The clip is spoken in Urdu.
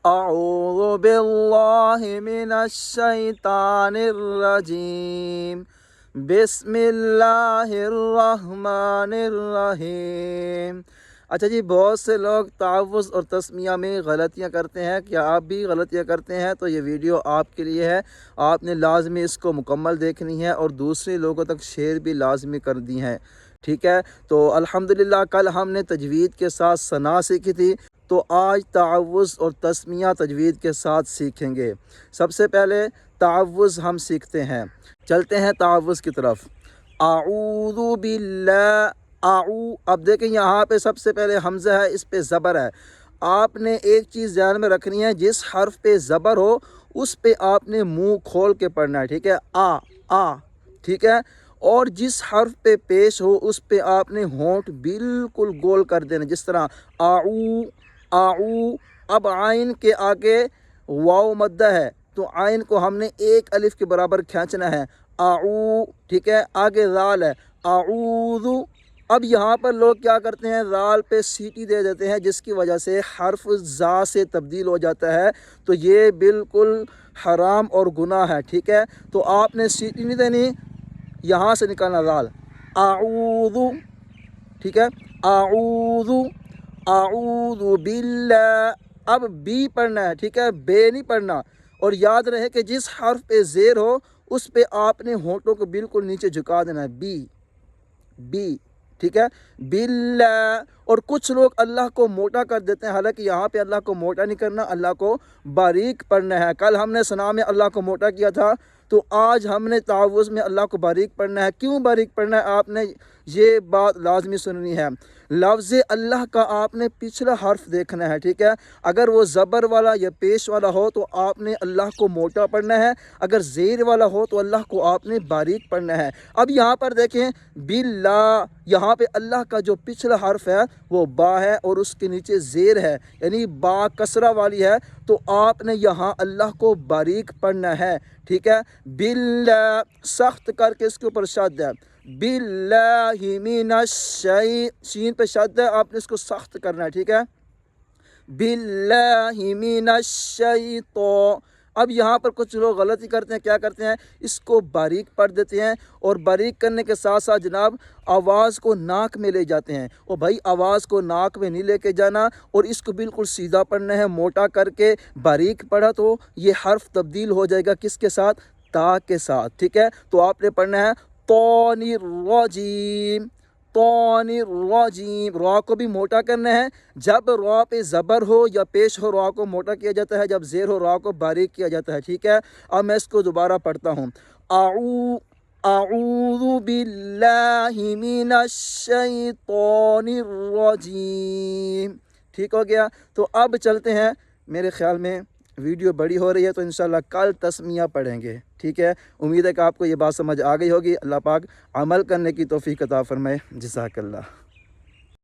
اعوذ باللہ من الشیطان الرجیم بسم اللہ الرحمن الرحیم۔ اچھا جی، بہت سے لوگ تعوذ اور تسمیہ میں غلطیاں کرتے ہیں۔ کیا آپ بھی غلطیاں کرتے ہیں؟ تو یہ ویڈیو آپ کے لیے ہے، آپ نے لازمی اس کو مکمل دیکھنی ہے اور دوسرے لوگوں تک شیئر بھی لازمی کر دی ہیں، ٹھیک ہے؟ تو الحمدللہ کل ہم نے تجوید کے ساتھ ثنا سیکھی تھی، تو آج تعوذ اور تسمیہ تجوید کے ساتھ سیکھیں گے۔ سب سے پہلے تعوذ ہم سیکھتے ہیں، چلتے ہیں تعوذ کی طرف۔ اعوذ باللہ، اب دیکھیں یہاں پہ سب سے پہلے حمزہ ہے، اس پہ زبر ہے۔ آپ نے ایک چیز ذہن میں رکھنی ہے، جس حرف پہ زبر ہو اس پہ آپ نے منہ کھول کے پڑھنا ہے، ٹھیک ہے؟ ٹھیک ہے؟ اور جس حرف پہ پیش ہو اس پہ آپ نے ہونٹ بالکل گول کر دینا، جس طرح آؤ۔ اب عین کے آگے واو مدہ ہے، تو عین کو ہم نے ایک الف کے برابر کھینچنا ہے، آؤ، ٹھیک ہے؟ آگے ذال ہے، اعوذ۔ اب یہاں پر لوگ کیا کرتے ہیں، ذال پہ سیٹی دے دیتے ہیں، جس کی وجہ سے حرف زا سے تبدیل ہو جاتا ہے، تو یہ بالکل حرام اور گناہ ہے، ٹھیک ہے؟ تو آپ نے سیٹی نہیں دینی، یہاں سے نکالنا ذال، اعوذ، ٹھیک ہے؟ اعوذ، اعوذ باللہ۔ اب بی پڑھنا ہے، ٹھیک ہے؟ بے نہیں پڑھنا، اور یاد رہے کہ جس حرف پہ زیر ہو اس پہ آپ نے ہونٹوں کو بالکل نیچے جھکا دینا ہے، بی، ٹھیک ہے؟ باللہ۔ اور کچھ لوگ اللہ کو موٹا کر دیتے ہیں، حالانکہ یہاں پہ اللہ کو موٹا نہیں کرنا، اللہ کو باریک پڑھنا ہے۔ کل ہم نے ثنا میں اللہ کو موٹا کیا تھا، تو آج ہم نے تعوذ میں اللہ کو باریک پڑھنا ہے۔ کیوں باریک پڑھنا ہے؟ آپ نے یہ بات لازمی سننی ہے۔ لفظ اللہ کا آپ نے پچھلا حرف دیکھنا ہے، ٹھیک ہے؟ اگر وہ زبر والا یا پیش والا ہو تو آپ نے اللہ کو موٹا پڑھنا ہے، اگر زیر والا ہو تو اللہ کو آپ نے باریک پڑھنا ہے۔ اب یہاں پر دیکھیں باللہ، یہاں پہ اللہ کا جو پچھلا حرف ہے وہ با ہے اور اس کے نیچے زیر ہے، یعنی با کسرہ والی ہے، تو آپ نے یہاں اللہ کو باریک پڑھنا ہے، ٹھیک ہے؟ باللہ، سخت کر کے اس کے اوپر شد ہے، باللہ من شین پہ شد ہے، آپ نے اس کو سخت کرنا ہے، ٹھیک ہے؟ باللہ من الشیطان۔ اب یہاں پر کچھ لوگ غلطی کرتے ہیں، کیا کرتے ہیں، اس کو باریک پڑھ دیتے ہیں، اور باریک کرنے کے ساتھ ساتھ جناب آواز کو ناک میں لے جاتے ہیں۔ اور بھائی آواز کو ناک میں نہیں لے کے جانا، اور اس کو بالکل سیدھا پڑھنا ہے، موٹا کر کے باریک پڑھا تو یہ حرف تبدیل ہو جائے گا کس کے ساتھ؟ تا کے ساتھ، ٹھیک ہے؟ تو آپ نے پڑھنا ہے طان الرجیم، طان الرجیم۔ را کو بھی موٹا کرنا ہے، جب را پہ زبر ہو یا پیش ہو را کو موٹا کیا جاتا ہے، جب زیر ہو را کو باریک کیا جاتا ہے، ٹھیک ہے؟ اب میں اس کو دوبارہ پڑھتا ہوں، اعوذ باللہ من الشیطان الرجیم، ٹھیک ہو گیا؟ تو اب چلتے ہیں، میرے خیال میں ویڈیو بڑی ہو رہی ہے، تو انشاءاللہ کل تسمیہ پڑھیں گے، ٹھیک ہے؟ امید ہے کہ آپ کو یہ بات سمجھ آ گئی ہوگی۔ اللہ پاک عمل کرنے کی توفیق عطا فرمائے۔ جزاک اللہ۔